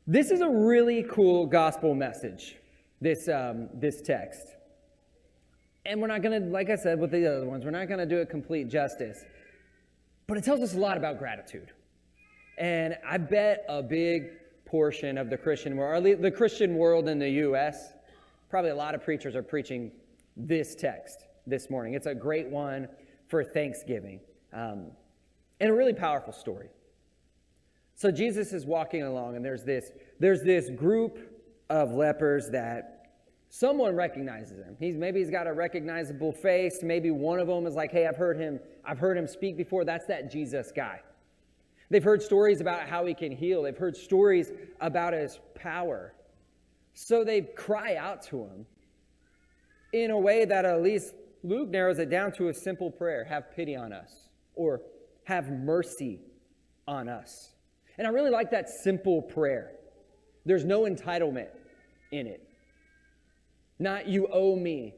This is a really cool gospel message, this text. And we're not going to, like I said with the other ones, we're not going to do it complete justice. But it tells us a lot about gratitude. And I bet a big portion of the Christian world, or the Christian world in the U.S., probably a lot of preachers are preaching this text this morning. It's a great one for Thanksgiving. And a really powerful story. So Jesus is walking along, and there's this group of lepers that someone recognizes him. Maybe he's got a recognizable face. Maybe one of them is like, hey, I've heard him speak before. That's that Jesus guy. They've heard stories about how he can heal. They've heard stories about his power. So they cry out to him in a way that at least Luke narrows it down to a simple prayer: have pity on us, or have mercy on us. And I really like that simple prayer. There's no entitlement in it. Not you owe me.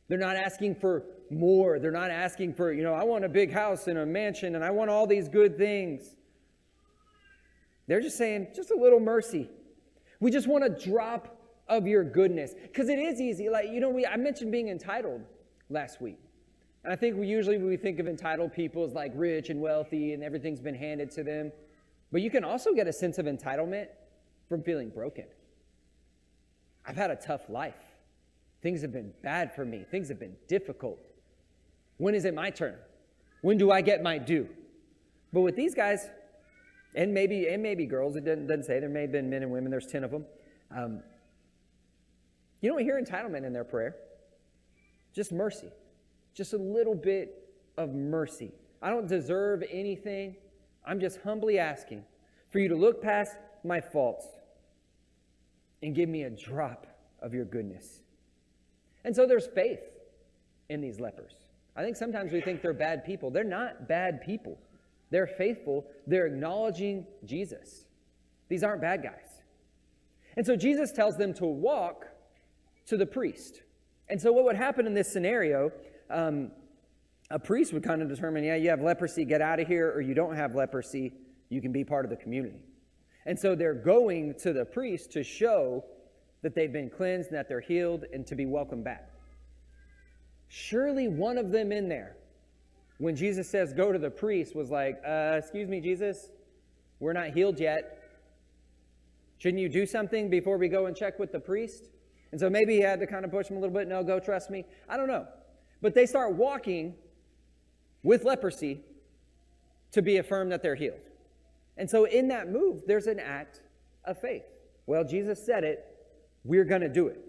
They're not asking for more. They're not asking for, I want a big house and a mansion and I want all these good things. They're just saying, just a little mercy. We just want a drop of your goodness. Because it is easy. I mentioned being entitled last week. And I think we think of entitled people as like rich and wealthy and everything's been handed to them. But you can also get a sense of entitlement from feeling broken. I've had a tough life. Things have been bad for me. Things have been difficult. When is it my turn? When do I get my due? But with these guys, and maybe girls, it doesn't say. There may have been men and women. There's 10 of them. You don't hear entitlement in their prayer. Just mercy. Just a little bit of mercy. I don't deserve anything. I'm just humbly asking for you to look past my faults and give me a drop of your goodness. And so there's faith in these lepers. I think sometimes we think they're bad people. They're not bad people. They're faithful. They're acknowledging Jesus. These aren't bad guys. And so Jesus tells them to walk to the priest. And so what would happen in this scenario, a priest would kind of determine, you have leprosy, get out of here, or you don't have leprosy, you can be part of the community. And so they're going to the priest to show that they've been cleansed and that they're healed and to be welcomed back. Surely one of them in there, when Jesus says go to the priest, was like, excuse me, Jesus, we're not healed yet. Shouldn't you do something before we go and check with the priest? And so maybe he had to kind of push him a little bit. No, go trust me. I don't know. But they start walking with leprosy to be affirmed that they're healed. And so in that move, there's an act of faith. Well, Jesus said it, we're going to do it.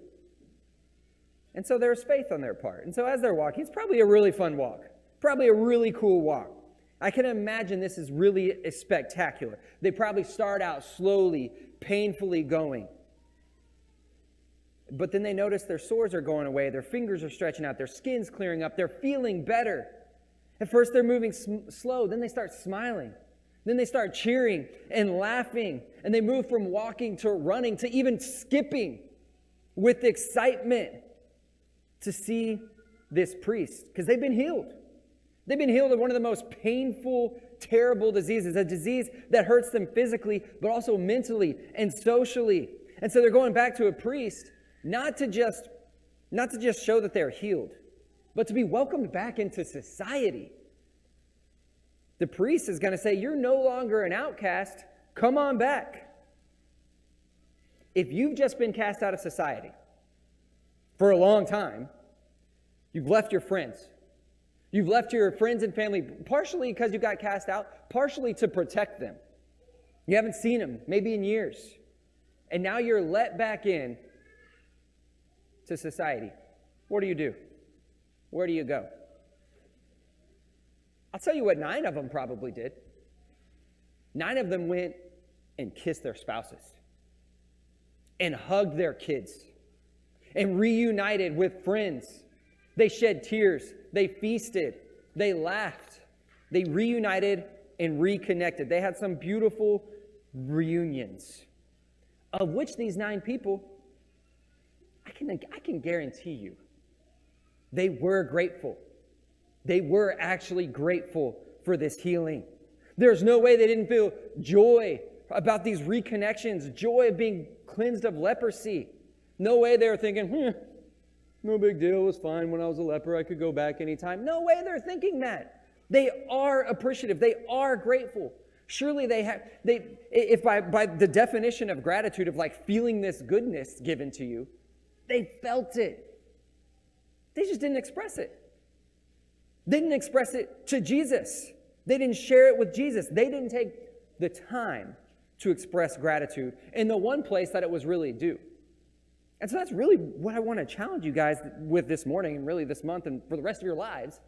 And so there's faith on their part. And so as they're walking, it's probably a really fun walk, probably a really cool walk. I can imagine this is really spectacular. They probably start out slowly, painfully going. But then they notice their sores are going away, their fingers are stretching out, their skin's clearing up, they're feeling better. At first they're moving slow, then they start smiling. Then they start cheering and laughing, and they move from walking to running to even skipping with excitement to see this priest, because they've been healed. They've been healed of one of the most painful, terrible diseases, a disease that hurts them physically, but also mentally and socially. And so they're going back to a priest, not to just show that they're healed, but to be welcomed back into society. The priest is going to say, you're no longer an outcast. Come on back. If you've just been cast out of society for a long time, you've left your friends. You've left your friends and family partially because you got cast out, partially to protect them. You haven't seen them maybe in years. And now you're let back in to society. What do? Where do you go? I'll tell you what 9 of them probably did. 9 of them went and kissed their spouses and hugged their kids and reunited with friends. They shed tears. They feasted. They laughed. They reunited and reconnected. They had some beautiful reunions, of which these 9 people, I can guarantee you, they were grateful. They were actually grateful for this healing. There's no way they didn't feel joy about these reconnections, joy of being cleansed of leprosy. No way they were thinking, no big deal, it was fine when I was a leper, I could go back anytime. No way they're thinking that. They are appreciative, they are grateful. Surely if by the definition of gratitude, of like feeling this goodness given to you, they felt it. They just didn't express it. They didn't express it to Jesus. They didn't share it with Jesus. They didn't take the time to express gratitude in the one place that it was really due. And so that's really what I want to challenge you guys with this morning and really this month and for the rest of your lives,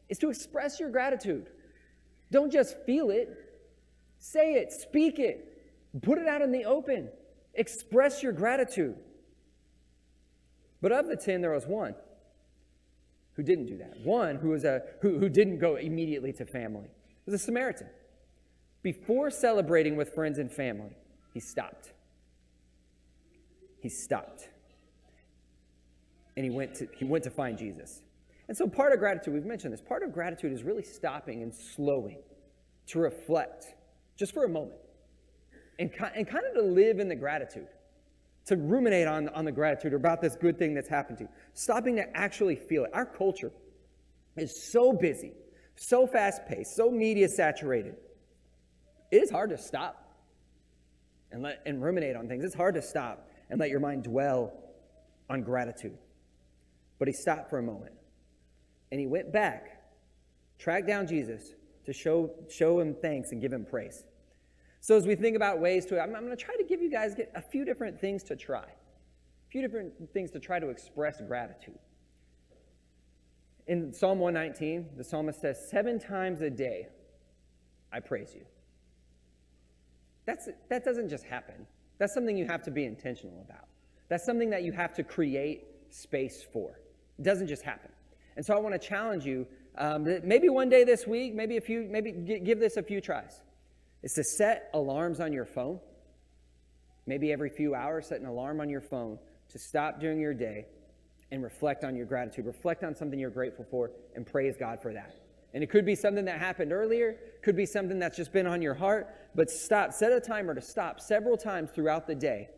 is to express your gratitude. Don't just feel it. Say it. Speak it. Put it out in the open. Express your gratitude. But of the 10, there was one who didn't do that. One who didn't go immediately to family. It was a Samaritan. Before celebrating with friends and family, he stopped. He stopped. And he went to find Jesus. And so part of gratitude, we've mentioned this, part of gratitude is really stopping and slowing to reflect just for a moment and kind of to live in the gratitude, to ruminate on the gratitude or about this good thing that's happened to you, stopping to actually feel it. Our culture is so busy, so fast-paced, so media-saturated. It is hard to stop and ruminate on things. It's hard to stop and let your mind dwell on gratitude. But he stopped for a moment, and he went back, tracked down Jesus to show him thanks and give him praise. So as we think about ways to, I'm going to try to give you guys a few different things to try. A few different things to try to express gratitude. In Psalm 119, the psalmist says, 7 times a day, I praise you. That doesn't just happen. That's something you have to be intentional about. That's something that you have to create space for. It doesn't just happen. And so I want to challenge you, maybe one day this week, maybe give this a few tries. Is to set alarms on your phone. Maybe every few hours, set an alarm on your phone to stop during your day and reflect on your gratitude. Reflect on something you're grateful for and praise God for that. And it could be something that happened earlier, could be something that's just been on your heart, but stop, set a timer to stop several times throughout the day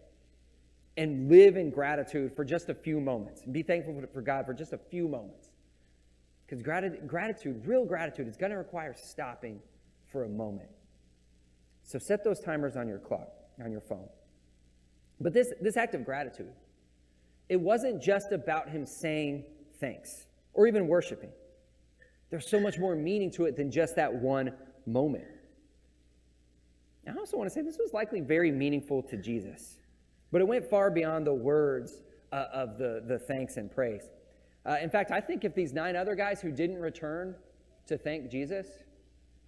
and live in gratitude for just a few moments. And be thankful for God for just a few moments. Because gratitude, real gratitude, is going to require stopping for a moment. So set those timers on your clock, on your phone. But this act of gratitude, it wasn't just about him saying thanks or even worshiping. There's so much more meaning to it than just that one moment. I also want to say this was likely very meaningful to Jesus, but it went far beyond the words of the thanks and praise. In fact, I think if these 9 other guys who didn't return to thank Jesus,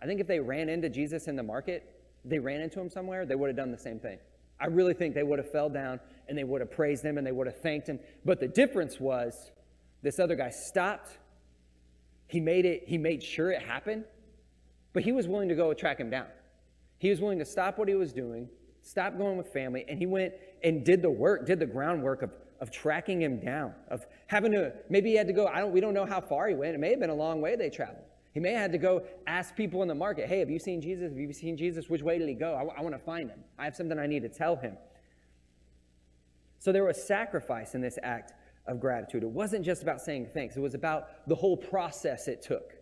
I think if they ran into Jesus in the market, they ran into him somewhere, they would have done the same thing. I really think they would have fell down and they would have praised him and they would have thanked him. But the difference was this other guy stopped. He made sure it happened, but he was willing to go track him down. He was willing to stop what he was doing, stop going with family, and he went and did the groundwork of tracking him down, of having to, maybe he had to go, we don't know how far he went. It may have been a long way they traveled. He may have had to go ask people in the market, hey, have you seen Jesus? Have you seen Jesus? Which way did he go? I want to find him. I have something I need to tell him. So there was sacrifice in this act of gratitude. It wasn't just about saying thanks. It was about the whole process it took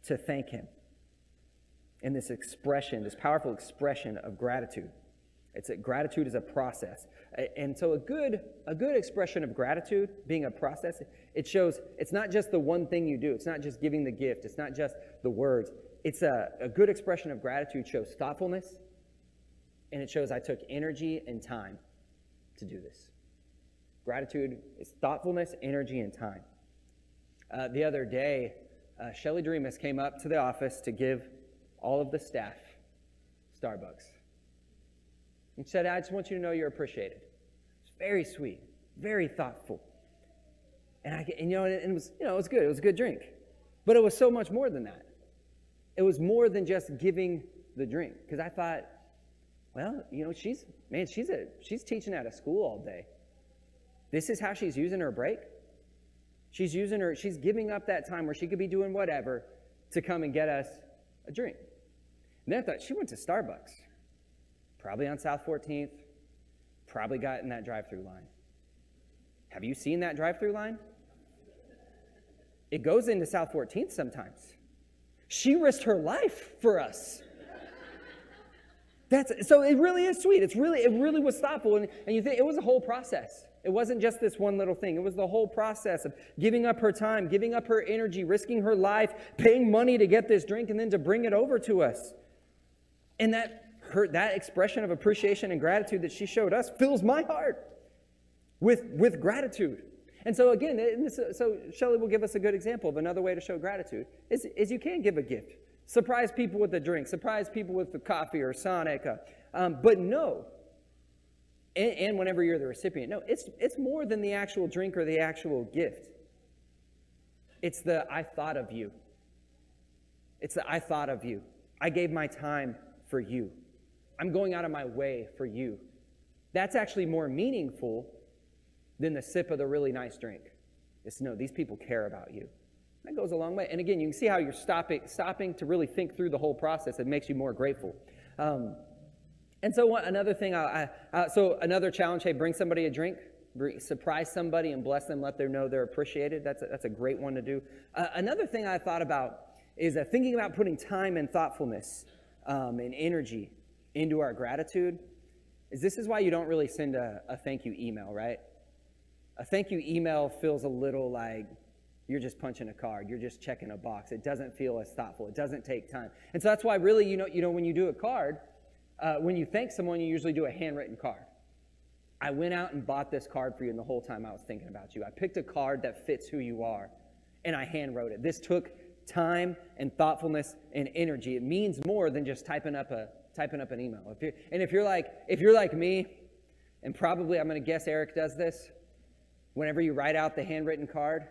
to thank him. And this expression, this powerful expression of gratitude. Gratitude is a process. And so a good expression of gratitude, being a process, it shows it's not just the one thing you do. It's not just giving the gift. It's not just the words. It's a good expression of gratitude shows thoughtfulness, and it shows I took energy and time to do this. Gratitude is thoughtfulness, energy, and time. The other day, Shelley Dreamus came up to the office to give all of the staff Starbucks. And said, I just want you to know you're appreciated. It's very sweet, very thoughtful. And it was good. It was a good drink. But it was so much more than that. It was more than just giving the drink. Because I thought, well, she's teaching at a school all day. This is how she's using her break. She's giving up that time where she could be doing whatever to come and get us a drink. And then I thought, she went to Starbucks. probably on South 14th, probably got in that drive-through line. Have you seen that drive-through line? It goes into South 14th sometimes. She risked her life for us. So it really is sweet. It really was thoughtful. And you think it was a whole process. It wasn't just this one little thing. It was the whole process of giving up her time, giving up her energy, risking her life, paying money to get this drink, and then to bring it over to us. And that expression of appreciation and gratitude that she showed us fills my heart with gratitude. And so again, so Shelley will give us a good example of another way to show gratitude is you can give a gift. Surprise people with a drink. Surprise people with the coffee or Sonic. But no, and whenever you're the recipient, no, it's more than the actual drink or the actual gift. It's the I thought of you. It's the I thought of you. I gave my time for you. I'm going out of my way for you. That's actually more meaningful than the sip of the really nice drink. It's no, these people care about you. That goes a long way. And again, you can see how you're stopping to really think through the whole process. It makes you more grateful. And so another thing, so another challenge, hey, bring somebody a drink. Surprise somebody and bless them. Let them know they're appreciated. That's a great one to do. Another thing I thought about is thinking about putting time and thoughtfulness and energy into our gratitude. This is why you don't really send a thank you email, right? A thank you email feels a little like you're just punching a card. You're just checking a box. It doesn't feel as thoughtful. It doesn't take time. And so that's why really, when you do a card, when you thank someone, you usually do a handwritten card. I went out and bought this card for you, and the whole time I was thinking about you. I picked a card that fits who you are, and I hand wrote it. This took time and thoughtfulness and energy. It means more than just typing up an email. If you're like me, and probably I'm going to guess Eric does this, whenever you write out the handwritten card,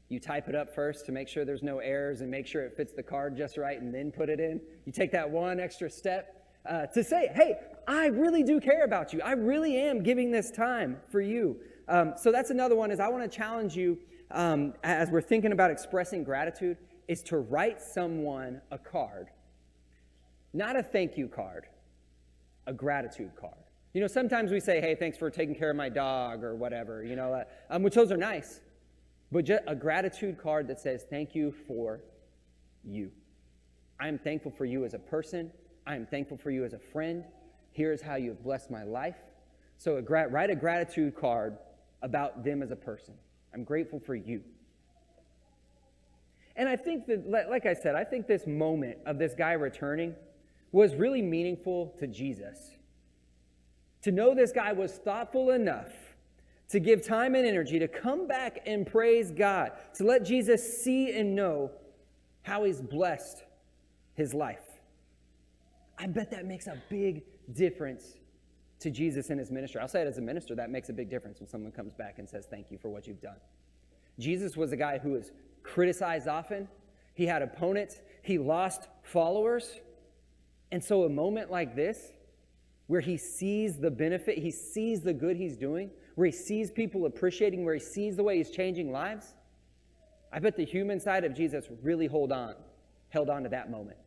you type it up first to make sure there's no errors and make sure it fits the card just right and then put it in. You take that one extra step to say, hey, I really do care about you. I really am giving this time for you. So that's another one is I want to challenge you as we're thinking about expressing gratitude is to write someone a card. Not a thank you card, a gratitude card. Sometimes we say, hey, thanks for taking care of my dog or whatever, which those are nice. But just a gratitude card that says, thank you for you. I am thankful for you as a person. I am thankful for you as a friend. Here's how you have blessed my life. So write a gratitude card about them as a person. I'm grateful for you. And I think that, like I said, I think this moment of this guy returning was really meaningful to Jesus. To know this guy was thoughtful enough to give time and energy to come back and praise God, to let Jesus see and know how he's blessed his life. I bet that makes a big difference to Jesus in his ministry. I'll say it as a minister, that makes a big difference when someone comes back and says, thank you for what you've done. Jesus was a guy who was criticized often. He had opponents. He lost followers. And so a moment like this, where he sees the benefit, he sees the good he's doing, where he sees people appreciating, where he sees the way he's changing lives, I bet the human side of Jesus really held on to that moment.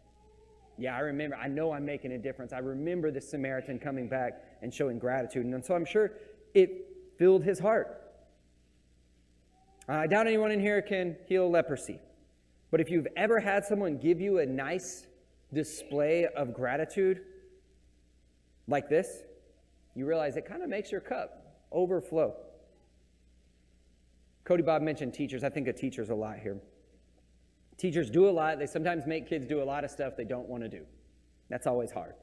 Yeah, I know I'm making a difference. I remember the Samaritan coming back and showing gratitude. And so I'm sure it filled his heart. I doubt anyone in here can heal leprosy. But if you've ever had someone give you a nice display of gratitude like this, you realize it kind of makes your cup overflow. Cody Bob mentioned teachers. I think of teachers a lot here. Teachers do a lot. They sometimes make kids do a lot of stuff they don't want to do. That's always hard.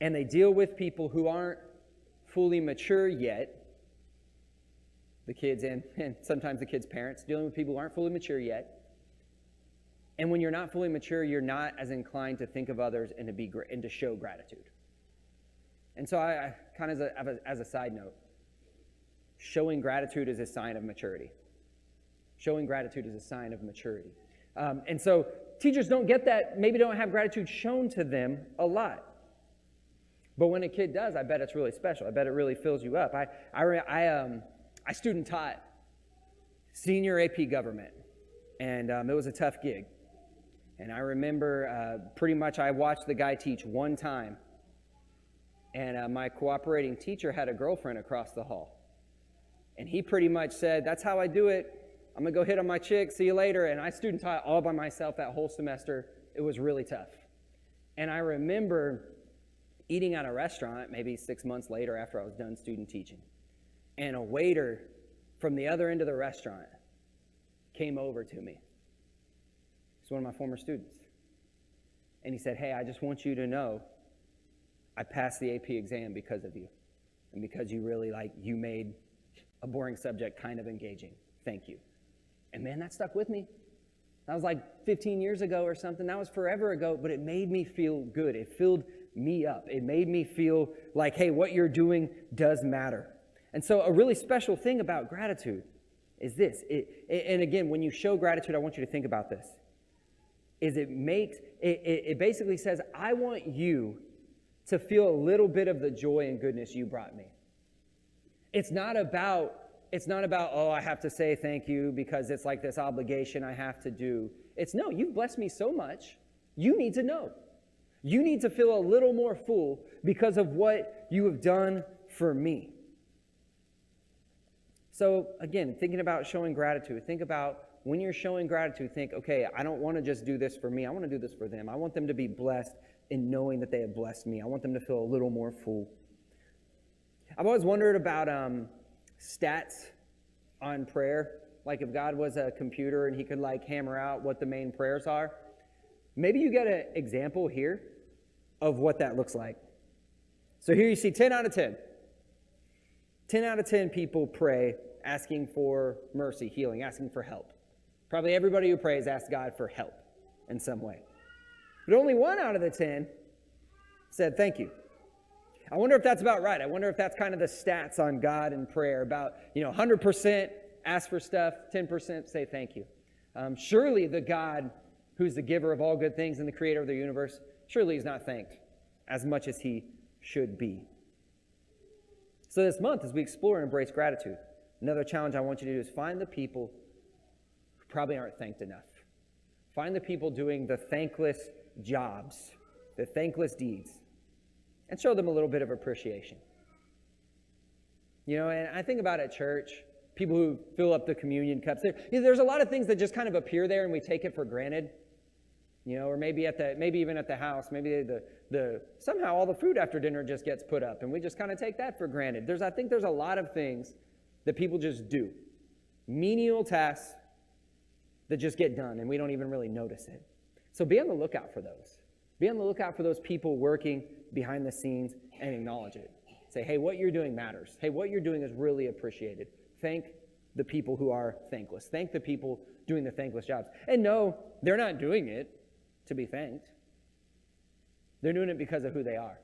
And they deal with people who aren't fully mature yet. The kids and sometimes the kids' parents dealing with people who aren't fully mature yet. And when you're not fully mature, you're not as inclined to think of others and to show gratitude. And so I kind of as a side note, showing gratitude is a sign of maturity. Showing gratitude is a sign of maturity. And so teachers don't get that, maybe don't have gratitude shown to them a lot. But when a kid does, I bet it's really special. I bet it really fills you up. I student taught senior AP government, and it was a tough gig. And I remember pretty much I watched the guy teach one time And my cooperating teacher had a girlfriend across the hall. And he pretty much said, that's how I do it. I'm going to go hit on my chick. See you later. And I student taught all by myself that whole semester. It was really tough. And I remember eating at a restaurant maybe 6 months later after I was done student teaching. And a waiter from the other end of the restaurant came over to me. He's one of my former students. And he said, hey, I just want you to know I passed the AP exam because of you. And because you really, you made a boring subject kind of engaging. Thank you. And man, that stuck with me. That was 15 years ago or something. That was forever ago, but it made me feel good. It filled me up. It made me feel like, hey, what you're doing does matter. And so a really special thing about gratitude is this. And again, when you show gratitude, I want you to think about this. It basically says, I want you to feel a little bit of the joy and goodness you brought me. It's not about, oh, I have to say thank you because it's like this obligation I have to do. It's no, you've blessed me so much. You need to know. You need to feel a little more full because of what you have done for me. So again, thinking about showing gratitude, think about when you're showing gratitude, think, okay, I don't want to just do this for me. I want to do this for them. I want them to be blessed in knowing that they have blessed me. I want them to feel a little more full. I've always wondered about stats on prayer. Like if God was a computer and he could hammer out what the main prayers are. Maybe you get an example here of what that looks like. So here you see 10 out of 10. 10 out of 10 people pray asking for mercy, healing, asking for help. Probably everybody who prays asks God for help in some way. But only 1 out of the 10 said thank you. I wonder if that's about right. I wonder if that's kind of the stats on God and prayer. About 100% ask for stuff, 10% say thank you. Surely the God who's the giver of all good things and the creator of the universe, surely he's not thanked as much as he should be. So this month, as we explore and embrace gratitude, another challenge I want you to do is find the people who probably aren't thanked enough. Find the people doing the thankless jobs, the thankless deeds, and show them a little bit of appreciation. And I think about at church, people who fill up the communion cups. There's a lot of things that just kind of appear there and we take it for granted. Or maybe even at the house, maybe somehow all the food after dinner just gets put up and we just kind of take that for granted. I think there's a lot of things that people just do. Menial tasks that just get done and we don't even really notice it. So be on the lookout for those. Be on the lookout for those people working behind the scenes and acknowledge it. Say, hey, what you're doing matters. Hey, what you're doing is really appreciated. Thank the people who are thankless. Thank the people doing the thankless jobs. And no, they're not doing it to be thanked. They're doing it because of who they are.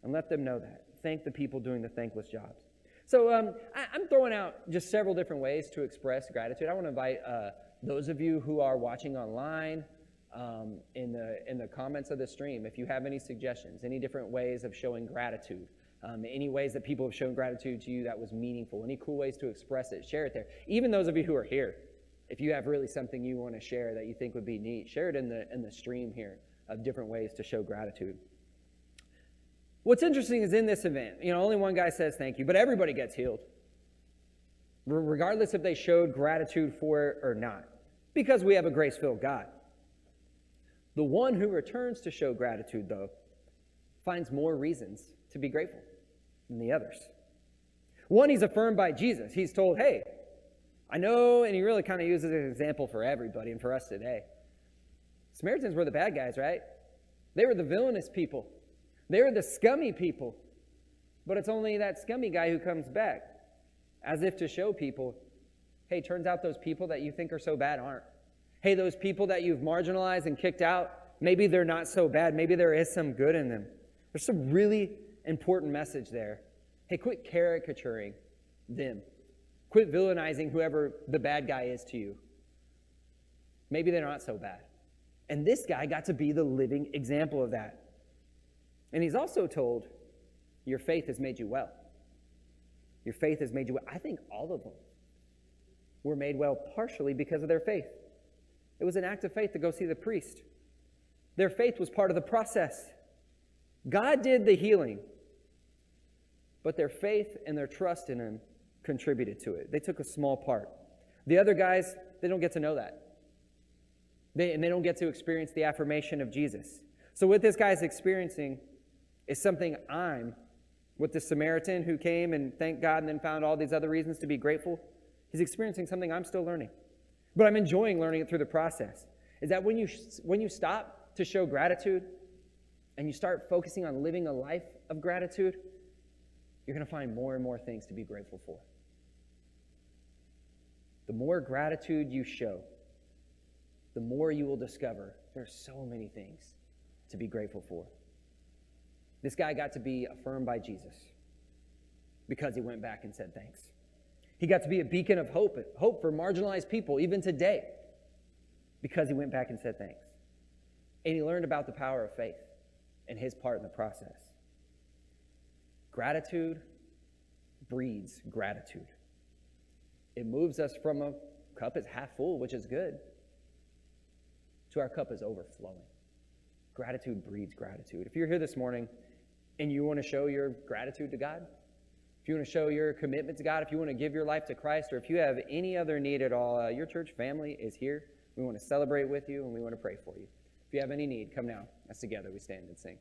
And let them know that. Thank the people doing the thankless jobs. So I'm throwing out just several different ways to express gratitude. I want to invite those of you who are watching online in the comments of the stream, if you have any suggestions, any different ways of showing gratitude, any ways that people have shown gratitude to you that was meaningful, any cool ways to express it, share it there. Even those of you who are here, if you have really something you want to share that you think would be neat, share it in the stream here of different ways to show gratitude. What's interesting is in this event, only one guy says thank you, but everybody gets healed, regardless if they showed gratitude for it or not, because we have a grace-filled God. The one who returns to show gratitude, though, finds more reasons to be grateful than the others. One, he's affirmed by Jesus. He's told, hey, I know, and he really kind of uses an example for everybody and for us today. Samaritans were the bad guys, right? They were the villainous people. They were the scummy people. But it's only that scummy guy who comes back, as if to show people, hey, turns out those people that you think are so bad aren't. Hey, those people that you've marginalized and kicked out, maybe they're not so bad. Maybe there is some good in them. There's some really important message there. Hey, quit caricaturing them. Quit villainizing whoever the bad guy is to you. Maybe they're not so bad. And this guy got to be the living example of that. And he's also told, your faith has made you well. Your faith has made you well. I think all of them were made well partially because of their faith. It was an act of faith to go see the priest. Their faith was part of the process. God did the healing, but their faith and their trust in him contributed to it. They took a small part. The other guys, they don't get to know that. They don't get to experience the affirmation of Jesus. So what this guy's experiencing is something with the Samaritan who came and thanked God and then found all these other reasons to be grateful, he's experiencing something I'm still learning. But I'm enjoying learning it through the process. Is that when you stop to show gratitude and you start focusing on living a life of gratitude, you're going to find more and more things to be grateful for. The more gratitude you show, the more you will discover there's so many things to be grateful for. This guy got to be affirmed by Jesus because he went back and said thanks. He got to be a beacon of hope for marginalized people, even today, because he went back and said thanks. And he learned about the power of faith and his part in the process. Gratitude breeds gratitude. It moves us from a cup is half full, which is good, to our cup is overflowing. Gratitude breeds gratitude. If you're here this morning and you want to show your gratitude to God, if you want to show your commitment to God, if you want to give your life to Christ, or if you have any other need at all, your church family is here. We want to celebrate with you and we want to pray for you. If you have any need, come now. As together we stand and sing.